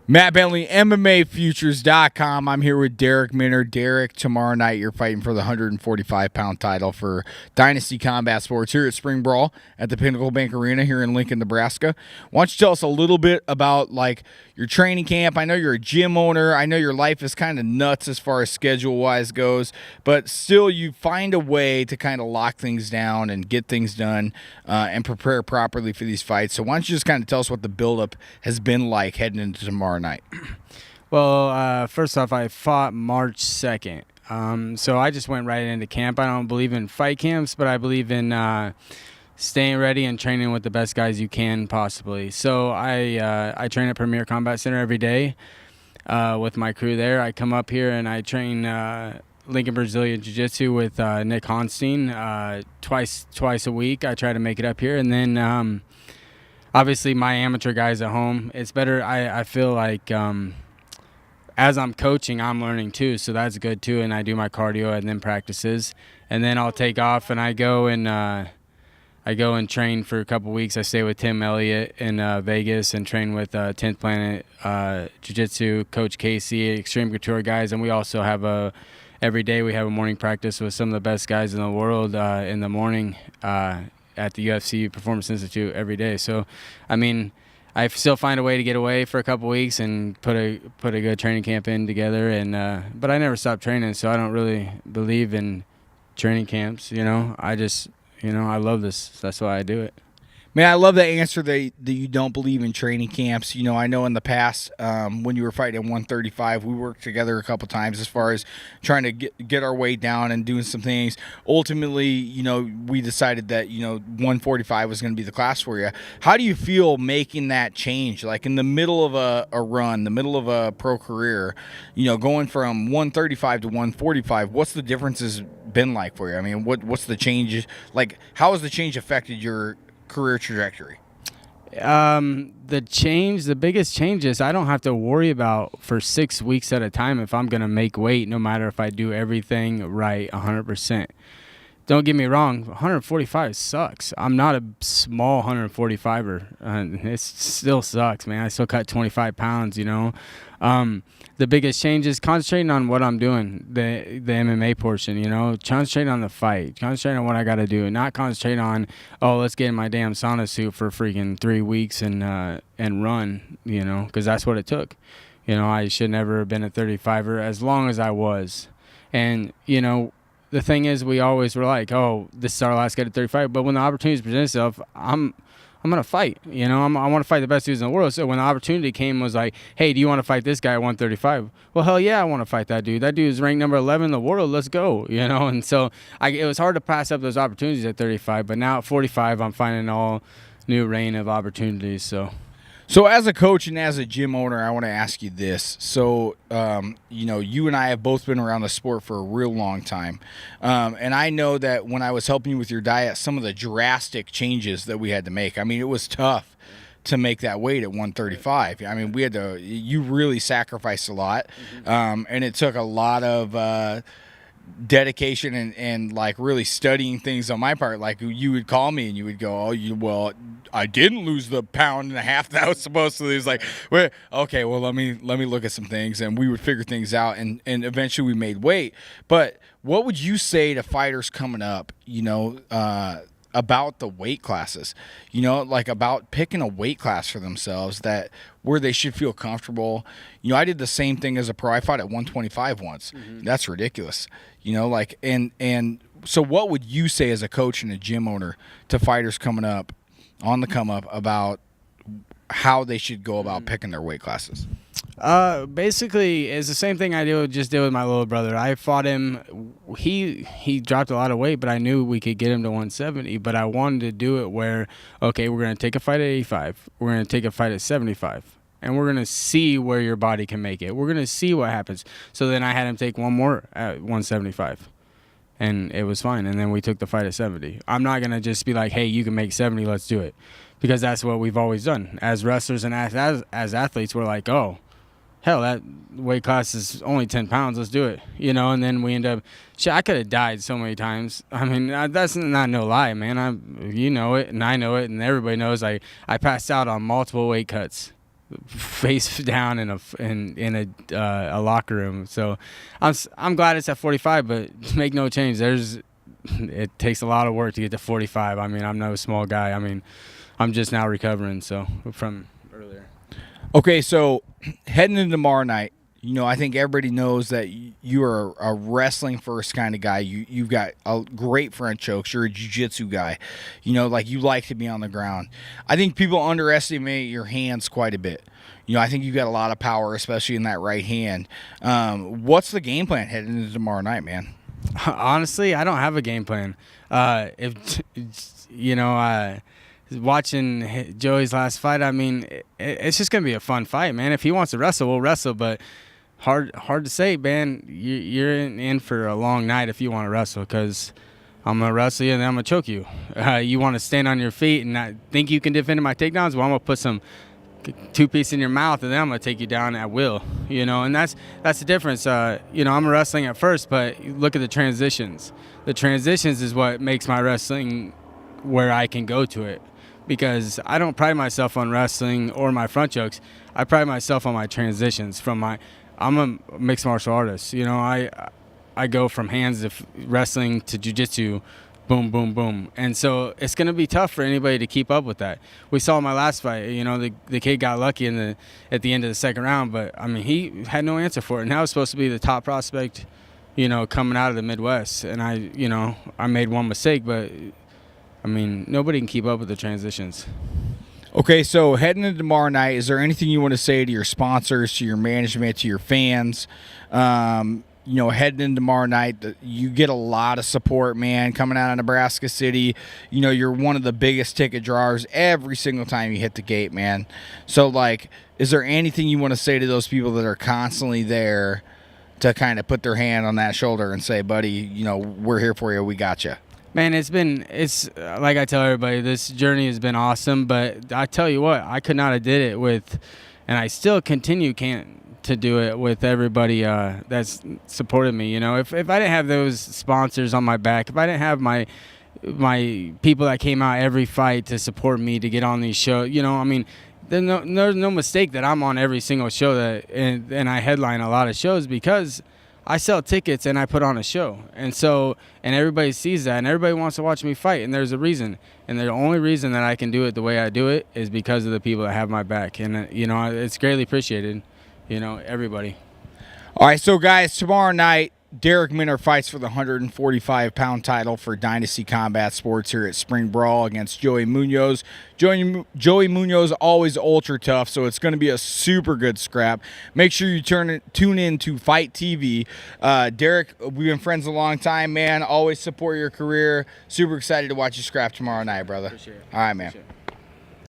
Matt Bentley, MMAFutures.com. I'm here with Darrick Minner. Darrick, tomorrow night you're fighting for the 145-pound title for Dynasty Combat Sports here at Spring Brawl at the Pinnacle Bank Arena here in Lincoln, Nebraska. Why don't you tell us a little bit about your training camp? I know you're a gym owner. I know your life is kind of nuts as far as schedule-wise goes, but still you find a way to kind of lock things down and get things done and prepare properly for these fights. So why don't you just kind of tell us what the buildup has been like heading into tomorrow night? Well, first off, I fought March 2nd. So I just went right into camp. I don't believe in fight camps, but I believe in staying ready and training with the best guys you can possibly. So I train at Premier Combat Center every day with my crew there. I come up here and I train Lincoln Brazilian Jiu-Jitsu with Nick Honstein twice a week. I try to make it up here. And then obviously my amateur guys at home. It's better. I feel like as I'm coaching, I'm learning too, so that's good too. And I do my cardio and then practices, and then I'll take off and I go and train for a couple weeks. I stay with Tim Elliott in Vegas and train with 10th Planet Jiu-Jitsu, Coach Casey, Extreme Couture guys, and we also have every day we have a morning practice with some of the best guys in the world in the morning at the UFC Performance Institute every day. So, I mean, I still find a way to get away for a couple weeks and put a good training camp in together. And but I never stop training, so I don't really believe in training camps. I just I love this. That's why I do it. Man, I love that answer that you don't believe in training camps. I know in the past when you were fighting at 135, we worked together a couple times as far as trying to get our weight down and doing some things. Ultimately, we decided that, 145 was going to be the class for you. How do you feel making that change? Like in the middle of a run, the middle of a pro career, going from 135 to 145, what's the differences been like for you? I mean, what's the change? Like, how has the change affected your career trajectory? The biggest change is I don't have to worry about for 6 weeks at a time if I'm going to make weight, no matter if I do everything right 100%. Don't get me wrong, 145 sucks. I'm not a small 145er. It still sucks, man. I still cut 25 pounds, The biggest change is concentrating on what I'm doing, the MMA portion, Concentrating on the fight, concentrating on what I got to do, not concentrate on, let's get in my damn sauna suit for freaking 3 weeks and run, because that's what it took. I should never have been a 35er as long as I was. And, the thing is, we always were like, this is our last guy at 35. But when the opportunities present itself, I'm going to fight. I want to fight the best dudes in the world. So when the opportunity came, was like, hey, do you want to fight this guy at 135? Well, hell yeah, I want to fight that dude. That dude is ranked number 11 in the world. Let's go, And so it was hard to pass up those opportunities at 35. But now at 45, I'm finding all new reign of opportunities. So as a coach and as a gym owner, I want to ask you this. So, you and I have both been around the sport for a real long time. And I know that when I was helping you with your diet, some of the drastic changes that we had to make, I mean, it was tough to make that weight at 135. I mean, you really sacrificed a lot. And it took a lot of dedication and really studying things on my part. Like, you would call me and you would go, I didn't lose the pound and a half that I was supposed to lose. Like, well, okay, well, let me look at some things, and we would figure things out, and eventually we made weight. But what would you say to fighters coming up, about the weight classes, about picking a weight class for themselves where they should feel comfortable? I did the same thing as a pro. I fought at 125 once. Mm-hmm. That's ridiculous. And so what would you say as a coach and a gym owner to fighters coming up on the come up about how they should go about picking their weight classes? Basically, it's the same thing I did with my little brother. I fought him. He dropped a lot of weight, but I knew we could get him to 170. But I wanted to do it where, okay, we're going to take a fight at 85. We're going to take a fight at 75. And we're going to see where your body can make it. We're going to see what happens. So then I had him take one more at 175. And it was fine. And then we took the fight at 70. I'm not going to just be like, hey, you can make 70, let's do it. Because that's what we've always done. As wrestlers and as athletes, we're like, hell, that weight class is only 10 pounds, let's do it. And then we end up, I could have died so many times. I mean, that's not no lie, man. You know it, and I know it, and everybody knows I passed out on multiple weight cuts. face down in a locker room. So I'm glad it's at 45, but make no change. It takes a lot of work to get to 45. I mean, I'm no small guy. I mean, I'm just now recovering from earlier. Okay, so heading into tomorrow night, I think everybody knows that you are a wrestling first kind of guy. You've got a great front chokes. You're a jiu-jitsu guy. Like you like to be on the ground. I think people underestimate your hands quite a bit. I think you've got a lot of power, especially in that right hand. What's the game plan heading into tomorrow night, man? Honestly, I don't have a game plan. Watching Joey's last fight, I mean, it's just gonna be a fun fight, man. If he wants to wrestle, we'll wrestle. But hard to say, man. You're in for a long night if you want to wrestle, because I'm gonna wrestle you and then I'm gonna choke you. You want to stand on your feet and not think you can defend my takedowns? Well, I'm gonna put some two-piece in your mouth and then I'm gonna take you down at will. And that's the difference. I'm wrestling at first, but look at the transitions. The transitions is what makes my wrestling where I can go to it. Because I don't pride myself on wrestling or my front chokes. I pride myself on my transitions. I'm a mixed martial artist. I go from hands of wrestling to jiu-jitsu, boom, boom, boom. And so it's going to be tough for anybody to keep up with that. We saw my last fight. The kid got lucky at the end of the second round, but I mean, he had no answer for it. And I was supposed to be the top prospect, coming out of the Midwest. And I made one mistake, but I mean, nobody can keep up with the transitions. Okay, so heading into tomorrow night, is there anything you want to say to your sponsors, to your management, to your fans? Heading into tomorrow night, you get a lot of support, man, coming out of Nebraska City. You're one of the biggest ticket drawers every single time you hit the gate, man. So, is there anything you want to say to those people that are constantly there to kind of put their hand on that shoulder and say, buddy, we're here for you, we got you? Man, it's like I tell everybody, this journey has been awesome, but I tell you what, I could not have did it with, and I still can't to do it with everybody that's supported me. If I didn't have those sponsors on my back, if I didn't have my people that came out every fight to support me to get on these shows, I mean, there's no mistake that I'm on every single show and I headline a lot of shows because I sell tickets and I put on a show. And everybody sees that and everybody wants to watch me fight, and there's a reason. And the only reason that I can do it the way I do it is because of the people that have my back. And, it's greatly appreciated, everybody. All right, so guys, tomorrow night, Darrick Minner fights for the 145-pound title for Dynasty Combat Sports here at Spring Brawl against Joey Munoz. Joey Munoz always ultra tough, so it's going to be a super good scrap. Make sure you tune in to Fight TV. Darrick, we've been friends a long time, man. Always support your career. Super excited to watch you scrap tomorrow night, brother. Appreciate it. All right, man. Appreciate it.